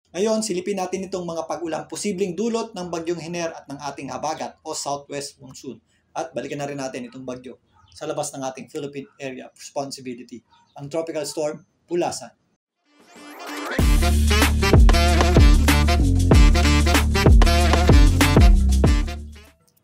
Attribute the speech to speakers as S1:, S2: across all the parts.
S1: Ngayon, silipin natin itong mga pag-ulang posibleng dulot ng bagyong Hiner at ng ating habagat o southwest monsoon. At balikan na rin natin itong bagyo sa labas ng ating Philippine Area of Responsibility, ang Tropical Storm Pulasan.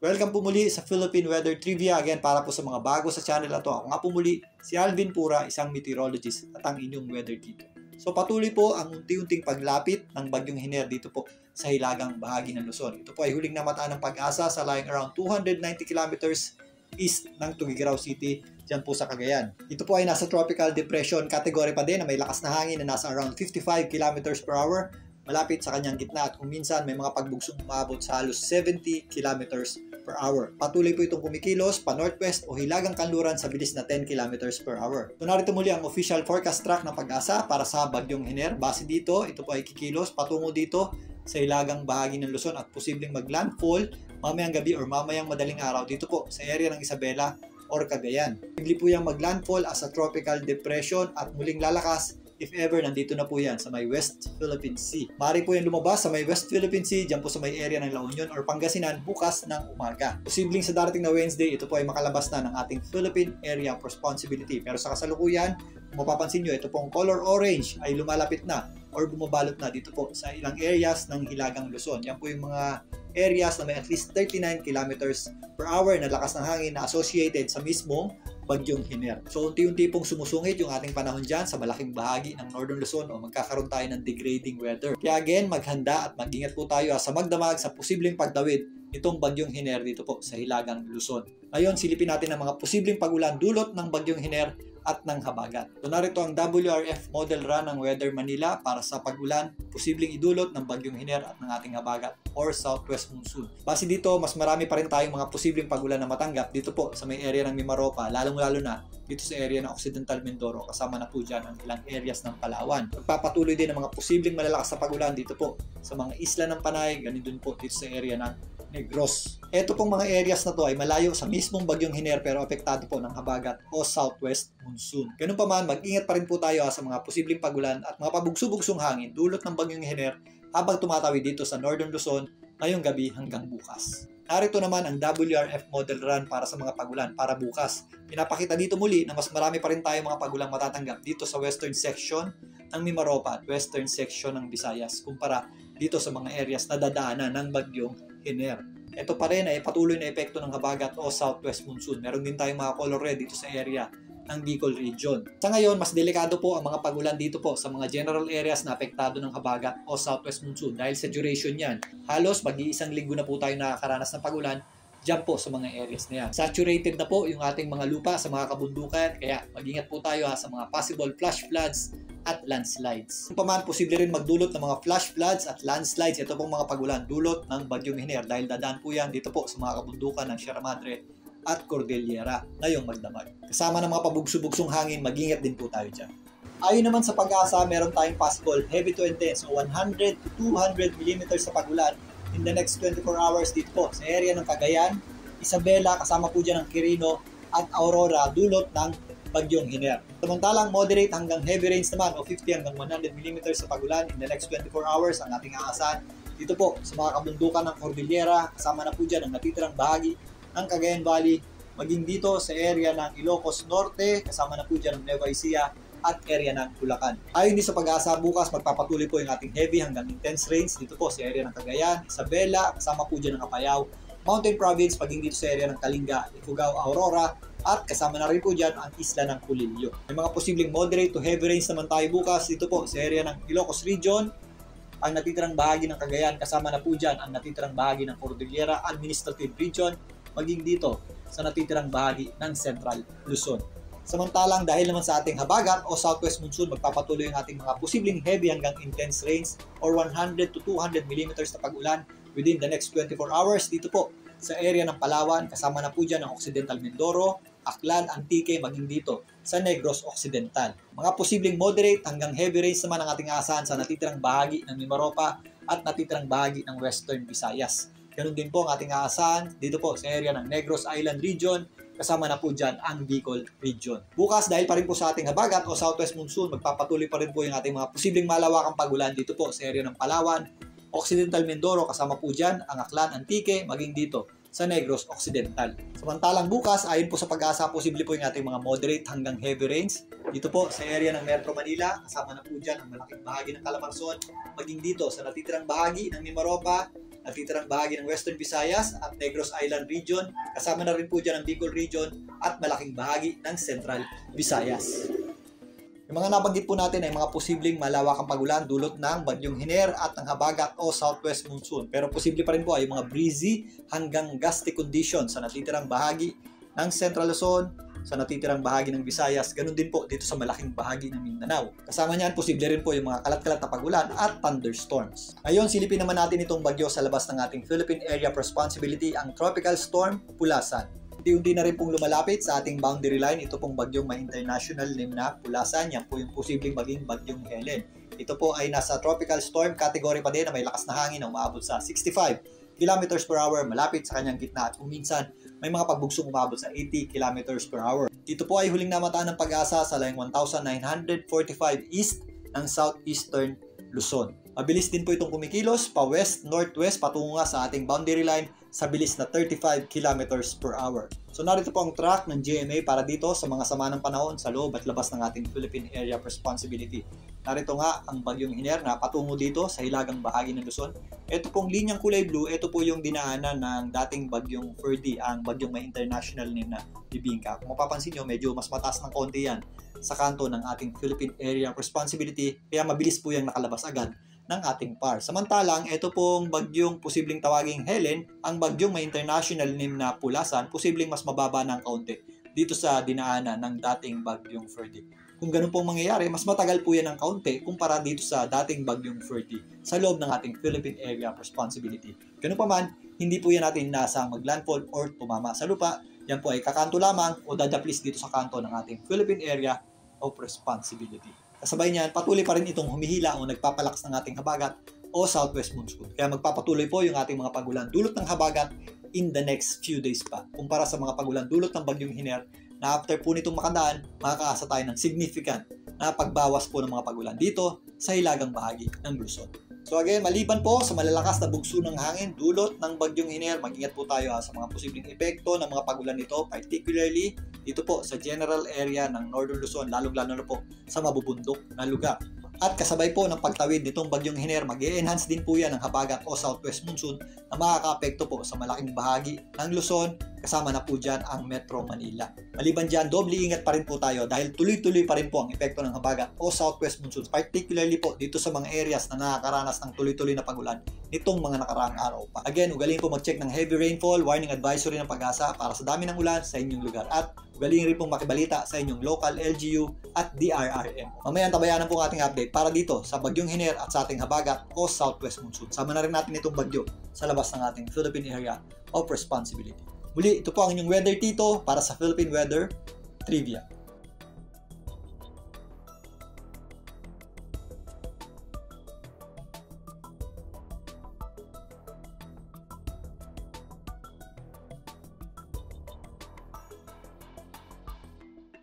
S1: Welcome po muli sa Philippine Weather Trivia. Again, para po sa mga bago sa channel na to, ako nga po muli, si Alvin Pura, isang meteorologist at ang inyong weather dito. So patuloy po ang unti-unting paglapit ng bagyong Hiner dito po sa hilagang bahagi ng Luzon. Ito po ay huling namataan ng Pag-asa sa lying around 290 kilometers east ng Tuguegarao City, dyan po sa Cagayan. Ito po ay nasa tropical depression category pa din na may lakas na hangin na nasa around 55 kilometers per hour, malapit sa kanyang gitna at kung minsan may mga pagbugsong umabot sa halos 70 kilometers per hour. Patuloy po itong kumikilos pa northwest o hilagang kanluran sa bilis na 10 kilometers per hour. So narito muli ang official forecast track ng Pag-asa para sa bagyong Hiner. Base dito, ito po ay kikilos patungo dito sa hilagang bahagi ng Luzon at posibleng maglandfall mamayang gabi or mamayang madaling araw dito po sa area ng Isabela or Cagayan. Bigli po yung maglandfall as a tropical depression at muling lalakas if ever nandito na po yan sa may West Philippine Sea. Maaari po yan lumabas sa may West Philippine Sea, dyan po sa may area ng La Union or Pangasinan bukas ng umaga. Posibleng sa darating na Wednesday, ito po ay makalabas na ng ating Philippine Area of Responsibility. Pero sa kasalukuyan, kung mapapansin nyo, ito pong color orange ay lumalapit na or bumabalot na dito po sa ilang areas ng hilagang Luzon. Yan po yung mga areas na may at least 39 kilometers per hour na lakas ng hangin na associated sa mismong bagyong Hiner. So unti-unti pong sumusungit yung ating panahon dyan sa malaking bahagi ng Northern Luzon o magkakaroon tayo ng degrading weather. Kaya again, maghanda at mag-ingat po tayo sa magdamag sa posibleng pagdawid itong bagyong Hiner dito po sa hilagang Luzon. Ngayon, silipin natin ang mga posibleng pag-ulan dulot ng bagyong Hiner at ng habagat. So narito ang WRF Model Run ng Weather Manila para sa pag-ulan, posibleng idulot ng bagyong Hiner at ng ating habagat or southwest monsoon. Base dito, mas marami pa rin tayong mga posibleng pag-ulan na matanggap dito po sa may area ng Mimaropa, lalong-lalo na dito sa area ng Occidental Mindoro, kasama na po dyan ang ilang areas ng Palawan. Magpapatuloy din ang mga posibleng malalakas na pag-ulan dito po sa mga isla ng Panay, ganun din po dito sa area ng Negros. Ito pong mga areas na to ay malayo sa mismong bagyong Hiner pero apektado po ng habagat o southwest monsoon. Ganun pa man, mag-ingat pa rin po tayo sa mga posibleng pagulan at mga pabugso-bugsong hangin dulot ng bagyong Hiner habang tumatawid dito sa Northern Luzon ngayong gabi hanggang bukas. Narito naman ang WRF Model Run para sa mga pagulan para bukas. Pinapakita dito muli na mas marami pa rin tayo mga pagulang matatanggap dito sa western section ng Mimaropa at western section ng Visayas kumpara dito sa mga areas na dadaanan ng bagyong Hiner. Ito pa rin ay patuloy na epekto ng habagat o southwest monsoon. Meron din tayong mga color red dito sa area ng Bicol region. Sa ngayon, mas delikado po ang mga pagulan dito po sa mga general areas na apektado ng habagat o southwest monsoon dahil sa duration yan. Halos mag-iisang linggo na po tayo nakakaranas ng pagulan dyan po sa mga areas na yan. Saturated na po yung ating mga lupa sa mga kabundukan kaya mag-ingat po tayo sa mga possible flash floods at landslides. Kung paman, posible rin magdulot ng mga flash floods at landslides. Ito pong mga pagulan dulot ng bagyong Hiner dahil dadaan po yan dito po sa mga kabundukan ng Sierra Madre at Cordillera ngayong magdamag. Kasama ng mga pabugso-bugsong hangin, mag-ingat din po tayo dyan. Ayon naman sa Pag-asa, meron tayong possible heavy to intense o 100 to 200 mm sa pagulan in the next 24 hours dito po sa area ng Cagayan, Isabela, kasama po dyan ang Quirino at Aurora dulot ng bagyong Hiner. Samantalang moderate hanggang heavy rains naman o 50 hanggang 100 mm sa pagulan in the next 24 hours ang ating aasahan dito po sa mga kabundukan ng Cordillera, kasama na po dyan ang natitirang bahagi ng Cagayan Valley, maging dito sa area ng Ilocos Norte, kasama na po dyan ang Nueva Ecija at area ng Bulacan. Ayon din sa Pag-asa, bukas magpapatuloy po yung ating heavy hanggang intense rains dito po sa area ng Cagayan, Isabela, kasama po dyan ang Apayao, Mountain Province, maging dito sa area ng Kalinga, Ifugao, Aurora, at kasama na rin po dyan ang isla ng Pulilio. May mga posibleng moderate to heavy rains naman tayo bukas dito po sa area ng Ilocos Region, ang natitirang bahagi ng Cagayan, kasama na po dyan ang natitirang bahagi ng Cordillera Administrative Region, maging dito sa natitirang bahagi ng Central Luzon. Samantalang dahil naman sa ating habagat o southwest monsoon, magpapatuloy ang ating mga posibleng heavy hanggang intense rains or 100 to 200 mm na pag-ulan within the next 24 hours dito po sa area ng Palawan, kasama na po dyan ang Occidental Mindoro, Aklan, Antique, maging dito sa Negros Occidental. Mga posibleng moderate hanggang heavy rains naman ang ating aasahan sa natitirang bahagi ng Mimaropa at natitirang bahagi ng Western Visayas. Ganun din po ang ating aasahan dito po sa area ng Negros Island Region, kasama na po dyan ang Bicol region. Bukas, dahil pa rin po sa ating habagat o southwest monsoon, magpapatuloy pa rin po yung ating mga posibleng malawakang pagulan dito po sa area ng Palawan, Occidental Mindoro, kasama po dyan ang Aklan, Antique, maging dito sa Negros Occidental. Samantalang bukas, ayon po sa pag-asa, posible po yung ating mga moderate hanggang heavy rains dito po sa area ng Metro Manila, kasama na po dyan ang malaking bahagi ng Calabarzon, maging dito sa natitirang bahagi ng Mimaropa, natitirang bahagi ng Western Visayas at Negros Island region, kasama na rin po dyan ang Bicol region at malaking bahagi ng Central Visayas. Yung mga nabanggit po natin ay mga posibleng malawakang pagulan dulot ng bagyong Hiner at ng habagat o southwest monsoon. Pero posible pa rin po ay mga breezy hanggang gusty conditions sa natitirang bahagi ng Central Luzon, sa natitirang bahagi ng Visayas, ganun din po dito sa malaking bahagi ng Mindanao. Kasama niyan, posible rin po yung mga kalat-kalat na pagulan at thunderstorms. Ngayon, silipin naman natin itong bagyo sa labas ng ating Philippine Area of Responsibility, ang Tropical Storm Pulasan. Unti-unti na rin pong lumalapit sa ating boundary line. Ito pong bagyong may international name na Pulasan. Yan po yung posibleng maging bagyong Helen. Ito po ay nasa tropical storm category pa din na may lakas na hangin na umaabot sa 65 kilometers per hour malapit sa kanyang gitna at kung minsan may mga pagbugsong umabot sa 80 kilometers per hour. Ito po ay huling namataan ng pag-asa sa layong 1945 east ng southeastern Luzon. Mabilis din po itong kumikilos pa west-northwest patungo nga sa ating boundary line sa bilis na 35 kilometers per hour. So narito po ang track ng GMA para dito sa mga sama ng panahon sa loob at labas ng ating Philippine Area of Responsibility. Narito nga ang bagyong Hiner na patungo dito sa hilagang bahagi ng Luzon. Ito pong linyang kulay blue, ito po yung dinaanan ng dating bagyong Ferdy, ang bagyong may international name na Bibingka. Kung mapapansin nyo, medyo mas mataas ng konti yan sa kanto ng ating Philippine Area of Responsibility, kaya mabilis po yung nakalabas agad ng ating PAR. Samantalang, ito pong bagyong posibleng tawaging Helen, ang bagyong may international name na Pulasan, posibleng mas mababa ng kaunti dito sa dinaanan ng dating bagyong Ferdy. Kung ganun pong mangyayari, mas matagal po yan ng kaunti kumpara dito sa dating bagyong Ferdy sa loob ng ating Philippine Area of Responsibility. Ganun pa man, hindi po yan natin inasang maglandfall or tumama sa lupa. Yan po ay kakanto lamang o dadaplis dito sa kanto ng ating Philippine Area of Responsibility. Kasabay niyan, patuloy pa rin itong humihila o nagpapalakas ng ating habagat o southwest monsoon. Kaya magpapatuloy po yung ating mga pagulan dulot ng habagat in the next few days pa. Kumpara sa mga pagulan dulot ng bagyong Hiner na after po nitong makadaan, makakaasa tayo ng significant na pagbawas po ng mga pagulan dito sa hilagang bahagi ng Luzon. So again, maliban po sa malalakas na bugso ng hangin dulot ng bagyong Hiner, mag-ingat po tayo sa mga posibleng epekto ng mga pagulan nito, particularly dito po sa general area ng Northern Luzon, lalong-lalo na po sa mabubundok na lugar. At kasabay po ng pagtawid nitong bagyong Hiner, mag-e-enhance din po yan ng habagat o southwest monsoon na makaka-apekto po sa malaking bahagi ng Luzon, kasama na po dyan ang Metro Manila. Maliban dyan, doble ingat pa rin po tayo dahil tuloy-tuloy pa rin po ang epekto ng habagat o southwest monsoon, particularly po dito sa mga areas na nakakaranas ng tuloy-tuloy na pagulan nitong mga nakaraang araw pa. Again, ugaliin po mag-check ng heavy rainfall, warning advisory ng pag-asa para sa dami ng ulan sa inyong lugar at ugaliin rin pong makibalita sa inyong local LGU at DRRM. Mamaya tabayanan po ang ating update para dito sa bagyong Hiner at sa ating habagat o southwest monsoon. Sama na rin natin itong bagyo sa labas ng ating Philippine Area of Responsibility. Muli, ito po ang inyong Weather Tito para sa Philippine Weather Trivia.